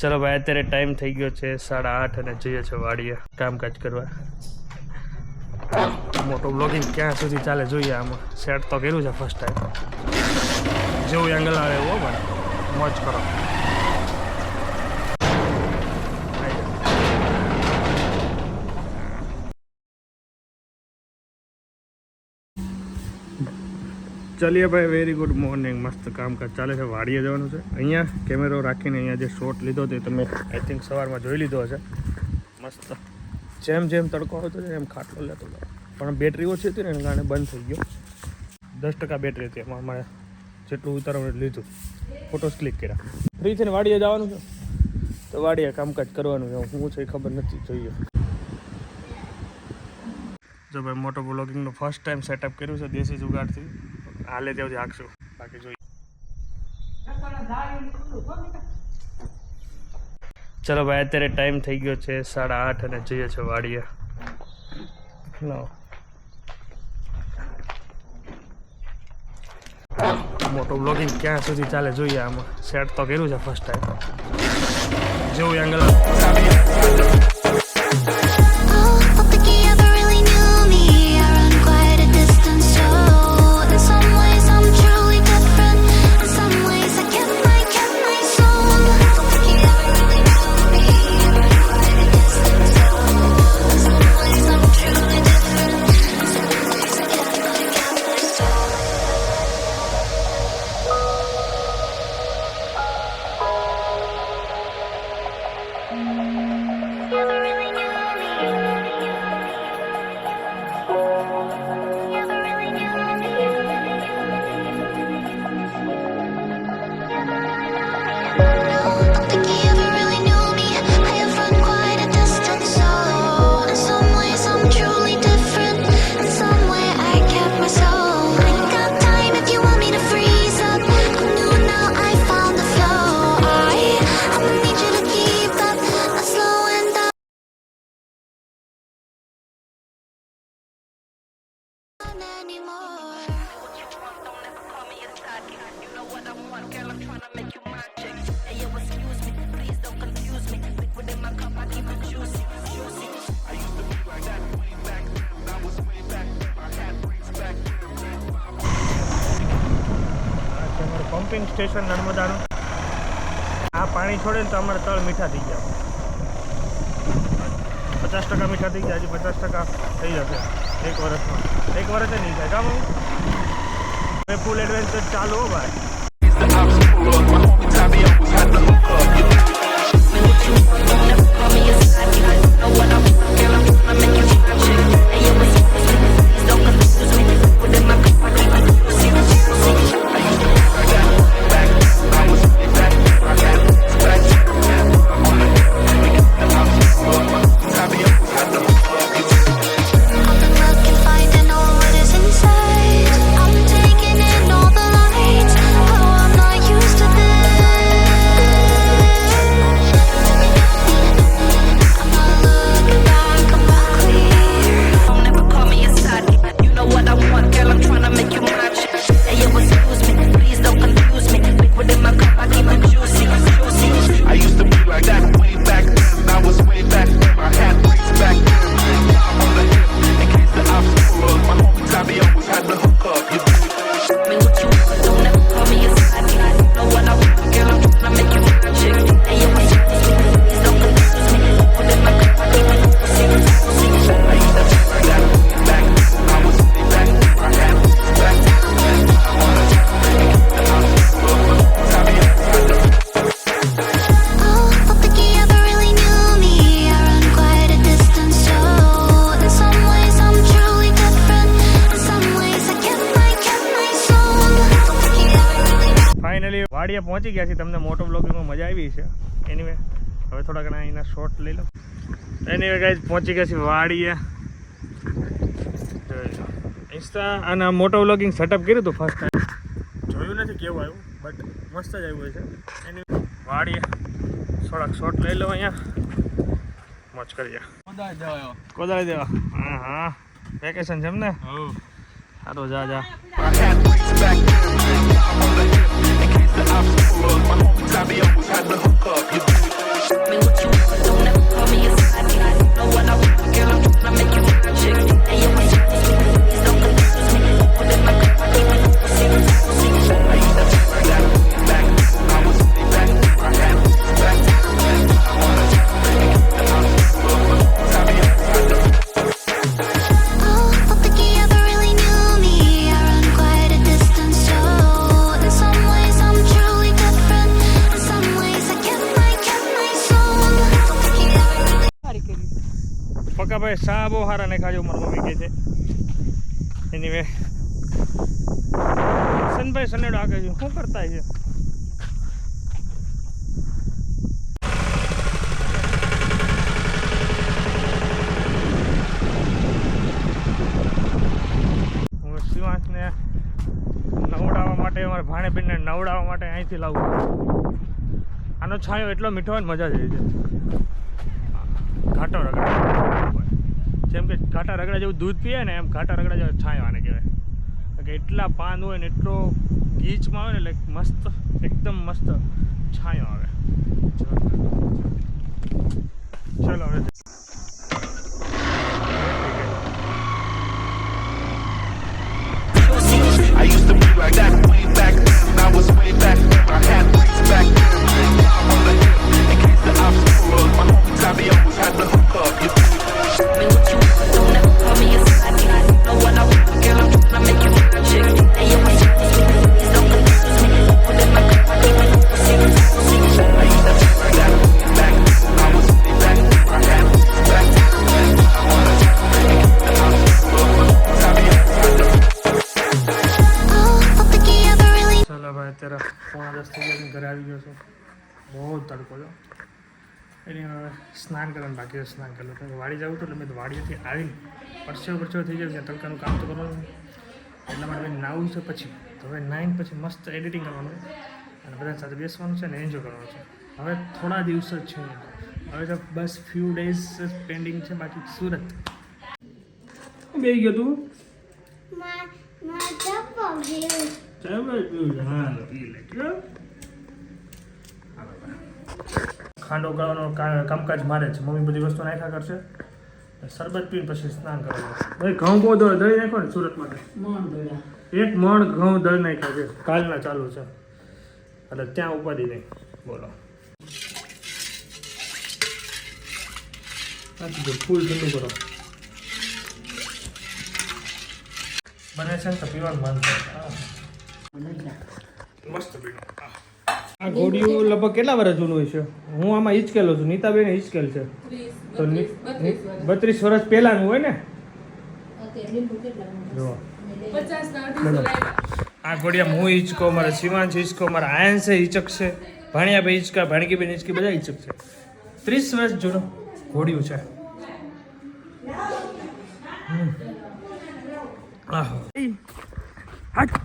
ચલો ભાઈ, અત્યારે ટાઈમ થઈ ગયો છે 8:30 અને જઈએ છે વાડીએ કામકાજ કરવા. મોટો બ્લોગિંગ ક્યાં સુધી ચાલે જોઈએ. આમાં સેટ તો કર્યું છે ફર્સ્ટ ટાઈમ. જેવું એંગલ આવે એવું ભાઈ, મોજ કરો. ચલીએ ભાઈ, વેરી ગુડ મોર્નિંગ. મસ્ત કામકાજ ચાલે છે. વાડીએ જવાનું છે. અહીંયા કેમેરો રાખીને અહીંયા જે શોટ લીધો તે તમે આઈ થિંક સવારમાં જોઈ લીધો હશે. મસ્ત જેમ જેમ તડકો આવતો એમ ખાટલો લેતો હતો, પણ બેટરી ઓછી હતી ને એને કારણે બંધ થઈ ગયો. 10% બેટરી હતી એમાં. અમારે જેટલું ઉતારવાનું લીધું, ફોટોસ ક્લિક કર્યા. ફ્રી થઈને વાડીએ જવાનું છે તો વાડીએ કામકાજ કરવાનું છે. શું છે એ ખબર નથી, જોઈએ. જો ભાઈ, મોટો બ્લોગિંગનો ફર્સ્ટ ટાઈમ સેટઅપ કર્યું છે દેશી જુગાડથી. હાલે ત્યાંથી હાંકશું, બાકી જોઈએ. ચલો ભાઈ, અત્યારે ટાઈમ થઈ ગયો છે 8:30 અને જઈએ છે વાડીએ. મોટો બ્લોગિંગ ક્યાં સુધી ચાલે જોઈએ. આમાં સેટ તો કર્યું છે ફર્સ્ટ ટાઈમ. જેવું એંગલ પમ્પિંગ સ્ટેશન નર્મદાનું. આ પાણી છોડે ને તો અમારે તળ મીઠા થઈ ગયા. 50% મીઠા થઈ ગયા. હજી 50% થઈ જશે 1 વર્ષમાં. 1 વર્ષે નહીં થાય. કામ ફૂલ એડવેન્ચર ચાલુ હો ભાઈ. વાડીએ પહોંચી ગયા છીએ. તમને મોટો બ્લોગિંગમાં મજા આવી છે. એનીવે હવે થોડા ઘણા એના શોર્ટ લઈ લો. એનીવે ગાઈઝ, પહોંચી ગયા છીએ વાડીએ. ઇન્સ્ટા અને મોટો બ્લોગિંગ સેટઅપ કર્યું હતું ફર્સ્ટ ટાઈમ. જોયું નથી કેવું આવ્યું, બટ મસ્ત જ આવ્યું છે. એની વાડીએ થોડાક શોર્ટ લઈ લો. અહીંયા મોજ કરીએ. કોદાળી દેવા. હા હા, વેકેશન છે એમ ને? સારું, જા જા. The obstacle, my homies, I be always had the hook up. કાકા ભાઈ સા બહુ સારા ને ખાજો મારી મમ્મી કહે છે. એની વે સનભાઈ સનેડો આગળ શું કરતા છે? હું શિવાંશને નવડાવવા માટે અમારા ભાણેબેનને નવડાવવા માટે અહીંથી લાવું. આનો છાંયો એટલો મીઠો હોય ને મજા જ આવી જાય. ઘાટો રગડા જેમ કે ઘાટા રગડા જેવું દૂધ પીએ ને એમ ઘાટા રગડા જેવો છાંયો આને કહેવાય. કે એટલા પાન હોય ને એટલો ગીચમાં આવે ને એટલે મસ્ત એકદમ મસ્ત છાંયો આવે. ચલો હવે I used to be like that way back then. I was way back then. I had ways back then. On the hill, in case the obstacle was my homie Tommy always had the hook up. You feel me? What you don't ever call me a side guy. Know what I want, girl, I'm tryna make you feel chick. Hey, yo, what's up? Please don't confuse me. Put in my cup, I need my number, secret. I used to be like that way back then. I was way back then. I had ways back then. I wanna in case the obstacle was my homie Tommy always had the hook up. ચાલો ભાઈ અત્યારે 9:30 થઈ ગયા ઘરે આવી ગયો છું. બહુ તડકો છે એની હવે સ્નાન કરવાનું બાકી છે. સ્નાન કરેલું તો વાડી જવું હતું એટલે મેં વાડીએથી આવીને પરસેવો થઈ ગયો. ત્યાં તડકાનું કામ તો કરવાનું એટલા માટે મેં નાવું છે. પછી તો હવે નાઈને પછી મસ્ત એડિટિંગ કરવાનું અને બધા સાથે બેસવાનું છે ને એન્જોય કરવાનું છે. હવે થોડા દિવસો જ છે. હવે તો બસ ફ્યુ ડેઝ પેન્ડિંગ છે. બાકી સુરત બે ગયો તું ખાંડો ગાળવાનો કામકાજ મારે છે. મમ્મી બધી વસ્તુ નાખ્યા કરશે. શરબત પીને પછી સ્નાન કરવાનું. ભાઈ ઘઉં બહુ દળી નાખો ને સુરત માટે. એક મણ ઘઉં દળી નાખ્યા છે. કાલના ચાલુ છે એટલે ત્યાં ઉપાધિ નહીં. બોલો ફૂલ ઠંડુ કરો. બને છે ને તો પીવાનું મન થાય. મસ્ત પીણું. આ ઘોડિયું લગભગ કેટલા વર્ષ જૂનું હોય છે? હું આમાં હિચકેલો છું. નીતાબેન હિચકેલ છે તો 32 વર્ષ પહેલાનું હોય ને. જો આ ઘોડિયા હું હિચકો, મારા શિવાંશ હિચકો, મારા આયન્સ હિચક છે, ભાણિયાભાઈ હિચકા, ભાણકીબેન હિચકી, બધા હિચક છે. 30 વર્ષ જૂનું ઘોડિયું છે. આહો હટ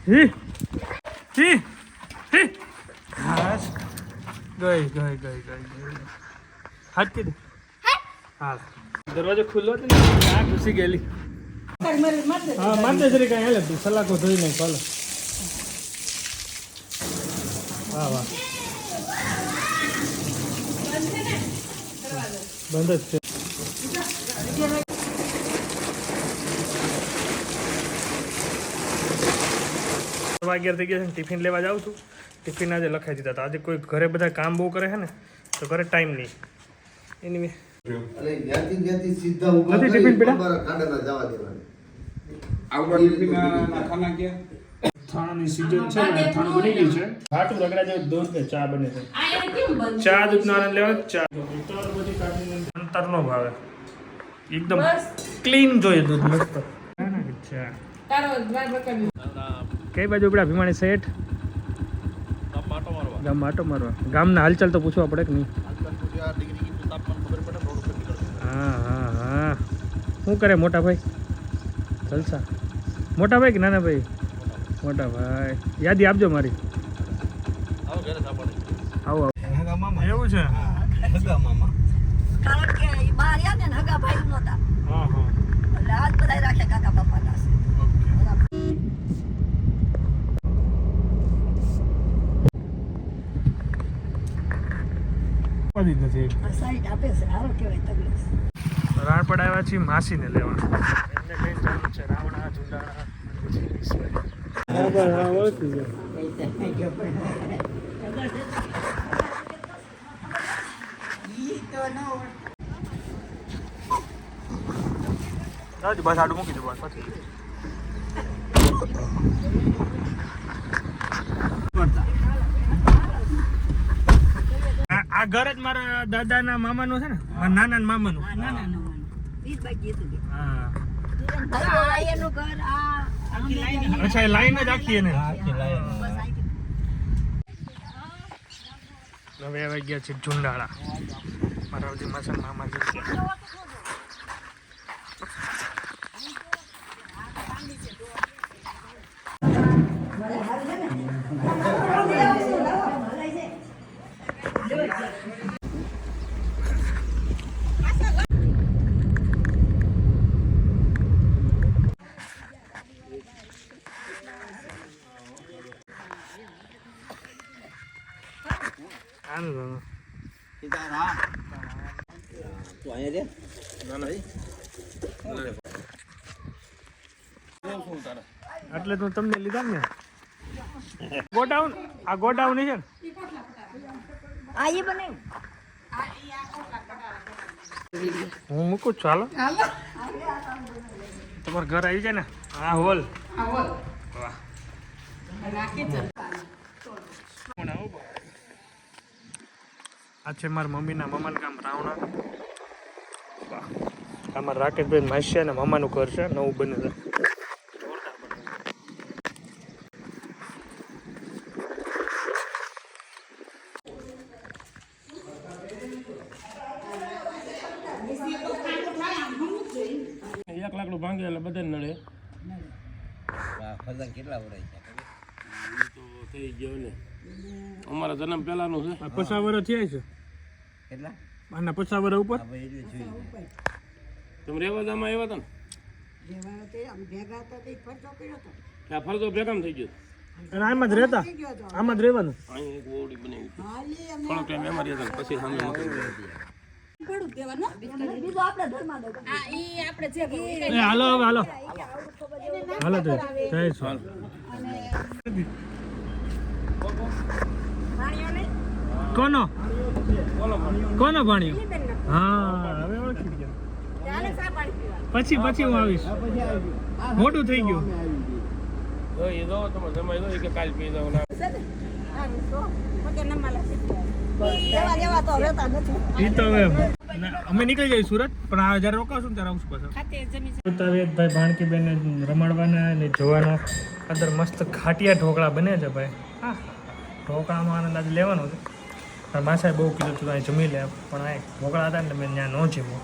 હી હી હી હાસ ગઈ હાથ કીધું. હા દરવાજો ખુલ્લો હતો ને આ ઘૂસી ગયેલી. હા મારતે જરી કાંઈ હાલે તું સલાકો ધોઈ નહીં ચાલો. વાહ વાહ બંધ જ છે. વાગ્યા થઈ ગયા છે. ટિફિન લેવા જાઉં છું. ટિફિન આજે લખાઈ દીધા હતા. આજે કોઈ ઘરે બધા કામ બહુ કરે છે ને તો ઘરે ટાઈમ નહીં. એની નથી ટિફિન પીડા થાણાની સીઝન છે ને થાણું બની ગયું છે. ઘાટું રગડા જેવું દૂધ ને ચા બને છે. ચા દૂધનો આનંદ લેવા ચા બધી કાઢીને અંતર નો ભાવે. એકદમ ક્લીન જોઈએ દૂધ મસ્ત. કઈ બાજુ ઉપડા ભીમાણી શેઠ? ગામ આટો મારવા. ગામના હાલચાલ તો પૂછવા પડે કે નહીં? હા શું કરે મોટા ભાઈ? જલસા. મોટા ભાઈ કે નાના ભાઈ? મોટા ભાઈ યાદી આપજો મારી. આવો એવું છે. રાણપડ આવ્યા છીએ માસીને લેવા. એમને કઈ જવાનું છે રાવણા ઝુંડાણા. બસ આડું મૂકી દો બસ પછી. આ ઘર જ મારા દાદાના મામાનું છે ને, મારા નાના મામાનું. હા અચ્છા, એ લાઈન જ આખી એને. હવે આવી ગયા છે ઝુંડાળા. મારા જે માસા મામા છે. એટલે તો તમને લીધા ને ગોડાઉન. આ ગોડાઉન છે ને, હું મૂકું છું. હાલો તમારું ઘર આવી જાય ને. હા હોલ. વાહ આ છે મારા મમ્મીના મામાનું ગામ રાવણા. અમારા રાકેશભાઈ માસિયા ને મામાનું ઘર છે, નવું બને છે. એક લાકડું ભાંગે એટલે બધાને નડે. કેટલા વર્ષ તો થઈ ગયો ને, અમારા જન્મ પહેલાનું છે. 50 વર્ષ થયા છે. કેટલા આના 50 વર્ષ ઉપર. તમે રેવાજામાં આવ્યા હતા ને, આ ફરતો ભેગામ થઈ ગયો. અને આમાં જ રહેતા, આમાં જ રહેવાનું. અહીં એક ઓરડી બનાવી થોડો ટાઈમ એમાં રહ્યા હતા, પછી સામે મકાન હાલો હવે હાલો હાલો તો જય સ્વાલ. કોનો કોનો ભાણ્યો? હા હવે ઓળખી ગયા. પછી હું આવીશ. મોટું થઈ ગયું. એ દો તમે જમાઈ દો કે કાલ પી દો. એ તો હવે અમે નીકળી જઈએ સુરત, પણ આ જયારે રોકાશું ને ત્યારે આવશું પાછા. ભાઈ ભાણકીબેન રમાડવાના અને જોવાના. અંદર મસ્ત ખાટિયા ઢોકળા બને છે ભાઈ. હા ઢોકળામાં આનંદ આજે લેવાનો છે. પણ માસાએ બહુ કીધું હતું અહીં જમી લે, પણ આ ઢોકળા હતા ને મેં ત્યાં ન જમ્યું.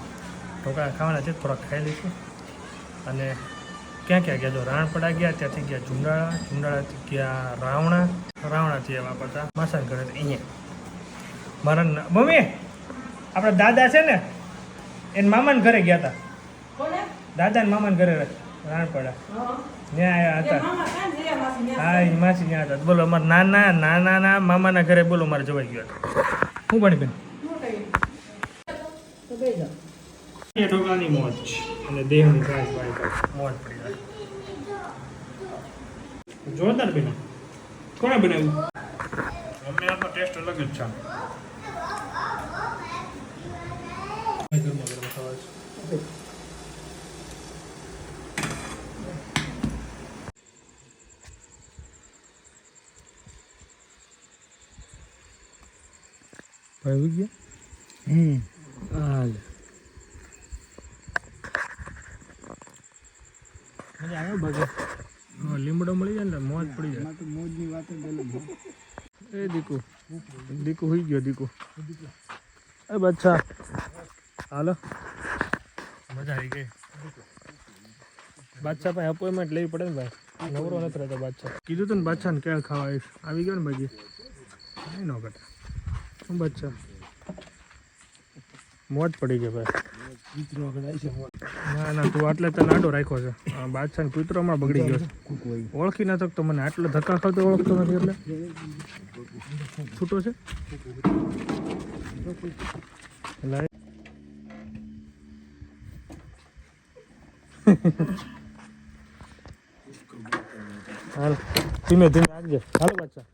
ઢોકળા ખાવાના છે, થોડાક ખાઈ લઈશું. અને ક્યાં ક્યાં ગયા? જો રાણપડા ગયા, ત્યાંથી ગયા ઝુંડાળા, ઝુંડાળાથી ગયા રાવણાથી એવા પાછા માસાને ઘરે અહીંયા. મારા મમ્મી આપણા દાદા છે ને, એને મામાને ઘરે ગયા હતા. દાદા ને મામાને ઘરે રાણપડા ત્યાં આવ્યા હતા. હા એ માસી ત્યાં હતા. બોલો અમારા નાના મામાના ઘરે બોલો મારે જવાઈ ગયો હતો. શું ભણી બેન? ઢોકળાની મોજ અને દેહની મોજ પડી જાય. જોરદાર બેન. કોણે બનાવ્યું? મમ્મી આપણો ટેસ્ટ અલગ જ છે. ભાઈ ગયા હાલ મજા આવ્યો બાજુ. હા લીમડો મળી જાય ને મોજ પડી જાય. મોજની વાત એ દીકુ હોઈ ગયો. દીકુ એ બચ્ચા હાલો મજા આવી ગઈ. બાદશાહ ભાઈ અપોઇન્ટમેન્ટ લેવી પડે ને ભાઈ, નવરો નથી રહેતો બાદશાહ. કીધું તું ને બાદશાહને કેળ ખાવા આવીશ. આવી ગયો ને બાકી નહીં ન ઘટા. શું બાદશાહ મોજ પડી ગઈ ભાઈ. ના તું આટલે તને આડો રાખ્યો છે. બાદશાહ કૂતરો હમણાં બગડી ગયો છે. ઓળખી ના શકતો મને. આટલો ધક્કા ખાતો ઓળખતો નથી એટલે છૂટો છે. હાલ ધીમે ધીમે આગજે. હાલો બાદશાહ.